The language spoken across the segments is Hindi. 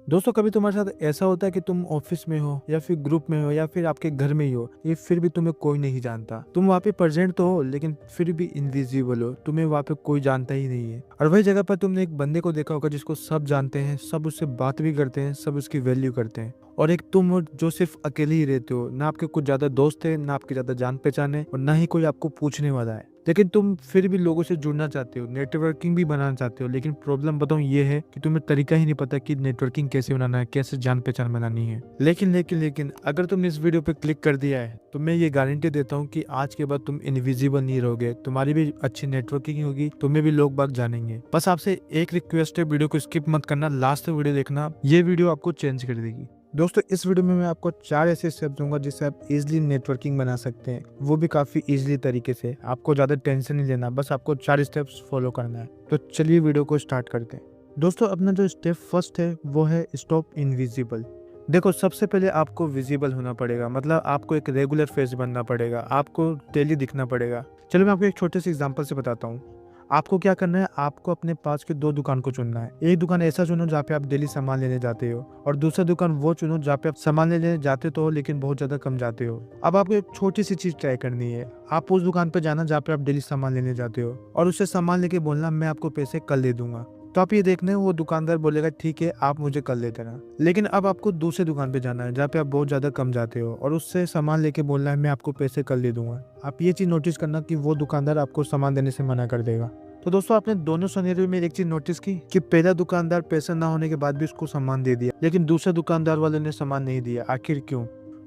दोस्तों कभी तुम्हारे साथ ऐसा होता है कि तुम ऑफिस में हो या फिर ग्रुप में हो या फिर आपके घर में ही हो, ये फिर भी तुम्हें कोई नहीं जानता। तुम वहाँ पे प्रेजेंट तो हो लेकिन फिर भी इनविजिबल हो, तुम्हें वहाँ पे कोई जानता ही नहीं है। और वही जगह पर तुमने एक बंदे को देखा होगा जिसको सब जानते हैं, सब उससे बात भी करते हैं, सब उसकी वैल्यू करते हैं। और एक तुम हो जो सिर्फ अकेले ही रहते हो, ना आपके कुछ ज्यादा दोस्त है, ना आपकी ज्यादा जान पहचान है, और ना ही कोई आपको पूछने वाला है। लेकिन तुम फिर भी लोगों से जुड़ना चाहते हो, नेटवर्किंग भी बनाना चाहते हो। लेकिन प्रॉब्लम बताऊं ये है कि तुम्हें तरीका ही नहीं पता कि नेटवर्किंग कैसे बनाना है, कैसे जान पहचान बनानी है। लेकिन अगर तुमने इस वीडियो पे क्लिक कर दिया है तो मैं ये गारंटी देता हूँ कि आज के बाद तुम इनविजिबल नहीं रहोगे, तुम्हारी भी अच्छी नेटवर्किंग होगी, तुम्हें भी लोग बाग जानेंगे। बस आपसे एक रिक्वेस्ट है, वीडियो को स्किप मत करना, लास्ट तक वीडियो देखना, ये वीडियो आपको चेंज कर देगी। दोस्तों इस वीडियो में मैं आपको 4 ऐसे स्टेप दूंगा जिससे आप इजीली नेटवर्किंग बना सकते हैं, वो भी काफी इजीली तरीके से। आपको ज्यादा टेंशन नहीं लेना, बस आपको 4 स्टेप्स फॉलो करना है। तो चलिए वीडियो को स्टार्ट करते हैं। दोस्तों अपना जो स्टेप फर्स्ट है वो है स्टॉप इनविजिबल। देखो सबसे पहले आपको विजिबल होना पड़ेगा, मतलब आपको एक रेगुलर फेस बनना पड़ेगा, आपको डेली दिखना पड़ेगा। चलो मैं आपको एक छोटे से एग्जांपल से बताता हूँ। आपको क्या करना है, आपको अपने पास के 2 दुकान को चुनना है। एक दुकान ऐसा चुनो जहाँ पे आप डेली सामान लेने जाते हो, और दूसरा दुकान वो चुनो जहाँ पे आप सामान लेने जाते तो हो लेकिन बहुत ज्यादा कम जाते हो। अब आपको एक छोटी सी चीज ट्राई करनी है। आप उस दुकान पे जाना जहाँ पे आप डेली सामान लेने जाते हो, और उससे सामान लेके बोलना मैं आपको पैसे कल दे दूंगा। तो आप ये देखना है, वो दुकानदार बोलेगा ठीक है आप मुझे कल दे देना। लेकिन अब आपको दूसरे दुकान पे जाना है जहाँ पे आप बहुत ज्यादा कम जाते हो, और उससे सामान लेके बोलना है मैं आपको पैसे कल दे दूंगा। आप ये चीज नोटिस करना कि वो दुकानदार आपको सामान देने से मना कर देगा। तो दोस्तों आपने दोनों सिनेरियो में एक चीज नोटिस की कि पहला दुकानदार पैसा ना होने के बाद भी उसको सामान दे दिया, लेकिन दूसरे दुकानदार वाले ने सामान नहीं दिया। आखिर क्यों?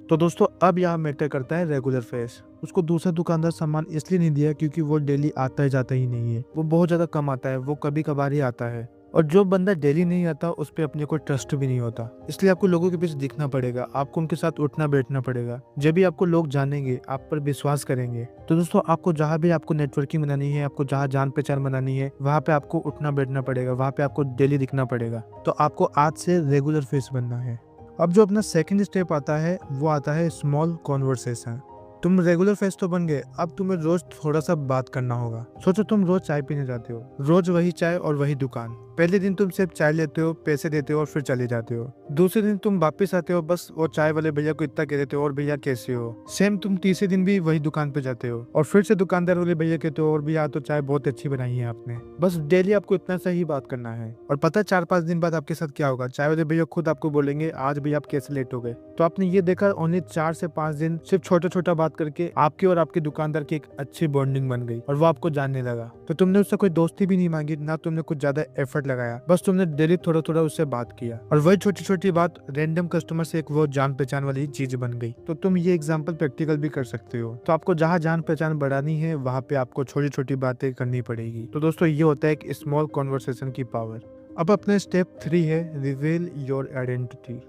तो दोस्तों अब यहाँ मैटर करता है रेगुलर फेस। उसको दूसरा दुकानदार सामान इसलिए नहीं दिया क्योंकि वो डेली आता है जाता ही नहीं है, वो बहुत ज्यादा कम आता है, वो कभी कभार ही आता है। और जो बंदा डेली नहीं आता उस पर अपने को ट्रस्ट भी नहीं होता, इसलिए आपको लोगों के बीच दिखना पड़ेगा, आपको उनके साथ उठना बैठना पड़ेगा। जब भी आपको लोग जानेंगे, आप पर विश्वास करेंगे। तो दोस्तों आपको जहाँ भी आपको नेटवर्किंग बनानी है, आपको जहाँ जान पहचान बनानी है, वहाँ पे आपको उठना बैठना पड़ेगा, वहाँ पे आपको डेली दिखना पड़ेगा। तो आपको आज से रेगुलर फेस बनना है। अब जो अपना सेकंड स्टेप आता है वो आता है स्मॉल कॉन्वर्सेशन। तुम रेगुलर फेस तो बन गए, अब तुम्हें रोज थोड़ा सा बात करना होगा। सोचो तुम रोज चाय पीने जाते हो, रोज वही चाय और वही दुकान। पहले दिन तुम सिर्फ चाय लेते हो, पैसे देते हो और फिर चले जाते हो। दूसरे दिन तुम वापस आते हो, बस वो चाय वाले भैया को इतना कह देते हो और भैया कैसे हो। सेम तुम तीसरे दिन भी वही दुकान पे जाते हो और फिर से दुकानदार वाले भैया कहते हो और भैया तो चाय बहुत अच्छी बनाई है आपने। बस डेली आपको इतना सा ही बात करना है। और पता है 4-5 दिन बाद आपके साथ क्या होगा? चाय वाले भैया खुद आपको बोलेंगे आज भैया आप कैसे लेट हो गए। तो आपने ये देखा ओनली 4 से 5 दिन सिर्फ छोटा छोटा बात करके आपकी और आपके दुकानदार की एक अच्छी बॉन्डिंग बन गई और वो आपको जानने लगा। तो तुमने उससे कोई दोस्ती भी नहीं मांगी, ना तुमने कुछ ज्यादा एफर्ट लगाया, बस तुमने डेली थोड़ा थोड़ा उससे बात किया, और वही छोटी छोटी बात रैंडम कस्टमर से एक वो जान पहचान वाली चीज बन गई। तो तुम ये एग्जाम्पल प्रैक्टिकल भी कर सकते हो। तो आपको जहाँ जान पहचान बढ़ानी है वहाँ पे आपको छोटी छोटी बातें करनी पड़ेगी। तो दोस्तों ये होता है एक स्मॉल कॉन्वर्सेशन की पावर। अब अपने स्टेप 3 है रिवील योर आइडेंटिटी।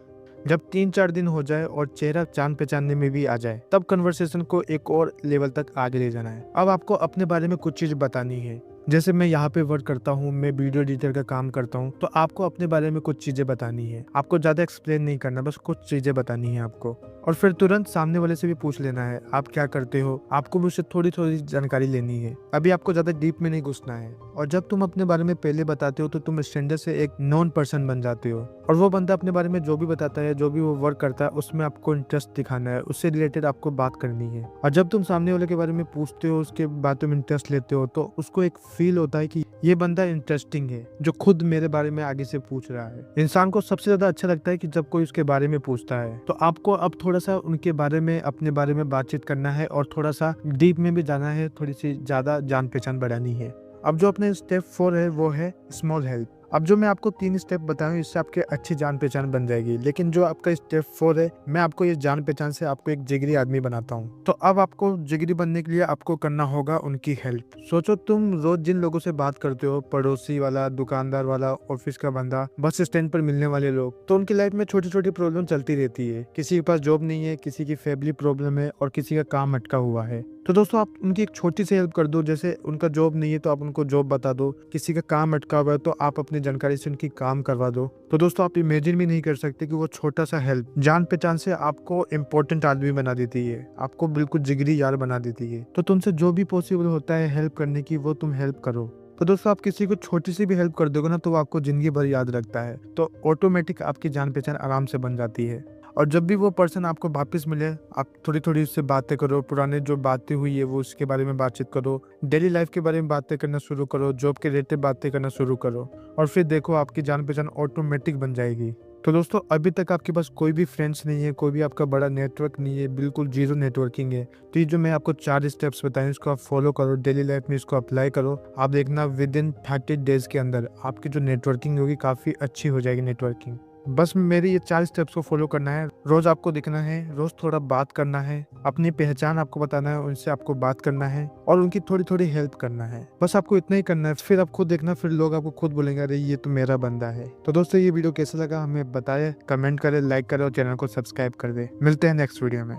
जब 3-4 दिन हो जाए और चेहरा जान पहचानने में भी आ जाए, तब कन्वर्सेशन को एक और लेवल तक आगे ले जाना है। अब आपको अपने बारे में कुछ चीज बतानी है। जैसे मैं यहाँ पे वर्क करता हूँ, मैं वीडियो एडिटर का काम करता हूँ, तो आपको अपने बारे में कुछ चीजें बतानी है। आपको ज्यादा एक्सप्लेन नहीं करना, बस कुछ चीजें बतानी है आपको। और फिर तुरंत सामने वाले से भी पूछ लेना है आप क्या करते हो, आपको भी उससे थोड़ी थोड़ी जानकारी लेनी है। अभी आपको ज्यादा डीप में नहीं घुसना है। और जब तुम अपने बारे में पहले बताते हो तो तुम स्ट्रेंजर से एक नॉन पर्सन बन जाते हो, और वो बंदा अपने बारे में जो भी बताता है, जो भी वो वर्क करता है, उसमें आपको इंटरेस्ट दिखाना है, उससे रिलेटेड आपको बात करनी है। और जब तुम सामने वाले के बारे में पूछते हो, उसके बातों में इंटरेस्ट लेते हो, तो उसको एक फील होता है कि ये बंदा इंटरेस्टिंग है जो खुद मेरे बारे में आगे से पूछ रहा है। इंसान को सबसे ज्यादा अच्छा लगता है कि जब कोई उसके बारे में पूछता है। तो आपको अब थोड़ा सा उनके बारे में, अपने बारे में बातचीत करना है और थोड़ा सा डीप में भी जाना है, थोड़ी सी ज्यादा जान पहचान बढ़ानी है। अब जो अपने स्टेप 4 है वो है स्मॉल हेल्प। अब जो मैं आपको 3 स्टेप बताऊं इससे आपके अच्छी जान पहचान बन जाएगी, लेकिन जो आपका स्टेप 4 है, मैं आपको ये जान पहचान से आपको एक जिगरी आदमी बनाता हूँ। तो अब आपको जिगरी बनने के लिए आपको करना होगा उनकी हेल्प। सोचो तुम रोज जिन लोगों से बात करते हो, पड़ोसी वाला, दुकानदार वाला, ऑफिस का बंदा, बस स्टैंड पर मिलने वाले लोग, तो उनकी लाइफ में छोटी छोटी प्रॉब्लम चलती रहती है। किसी के पास जॉब नहीं है, किसी की फैमिली प्रॉब्लम है, और किसी का काम अटका हुआ है। तो दोस्तों आप उनकी एक छोटी सी हेल्प कर दो। जैसे उनका जॉब नहीं है तो आप उनको जॉब बता दो, किसी का काम अटका हुआ है तो आप अपनी जानकारी से उनकी काम करवा दो। तो दोस्तों आप इमेजिन भी नहीं कर सकते कि वो छोटा सा हेल्प जान पहचान से आपको इम्पोर्टेंट आदमी बना देती है, आपको बिल्कुल जिगरी यार बना देती है। तो तुमसे जो भी पॉसिबल होता है हेल्प करने की, वो तुम हेल्प करो। तो दोस्तों आप किसी को छोटी सी भी हेल्प कर दोगे ना तो वो आपको ज़िंदगी भर याद रखता है। तो ऑटोमेटिक आपकी जान-पहचान आराम से बन जाती है। और जब भी वो पर्सन आपको वापस मिले, आप थोड़ी-थोड़ी उससे बातें करो, पुराने जो बातें हुई है वो उसके बारे में बातचीत करो, डेली लाइफ़ के बारे में बातें करना शुरू करो, जॉब के रिलेटेड बातें करना शुरू करो और फिर देखो आपकी जान-पहचान ऑटोमेटिक बन जाएगी। तो दोस्तों अभी तक आपके पास कोई भी फ्रेंड्स नहीं है, कोई भी आपका बड़ा नेटवर्क नहीं है, बिल्कुल ज़ीरो नेटवर्किंग है, तो ये जो मैं आपको 4 स्टेप्स बताए इसको आप फॉलो करो, डेली लाइफ में इसको अप्लाई करो। आप देखना विदिन 30 डेज़ के अंदर आपकी जो नेटवर्किंग होगी काफ़ी अच्छी हो जाएगी नेटवर्किंग। बस मेरे ये 4 स्टेप्स को फॉलो करना है, रोज़ आपको दिखना है, रोज़ थोड़ा बात करना है, अपनी पहचान आपको बताना है, उनसे आपको बात करना है और उनकी थोड़ी-थोड़ी हेल्प करना है। बस आपको इतना ही करना है, फिर आप खुद देखना, फिर लोग आपको खुद बोलेंगे अरे ये तो मेरा बंदा है। तो दोस्तों ये वीडियो कैसा लगा हमें बताएं, कमेंट करें, लाइक करें और चैनल को सब्सक्राइब कर दें। मिलते हैं नेक्स्ट वीडियो में।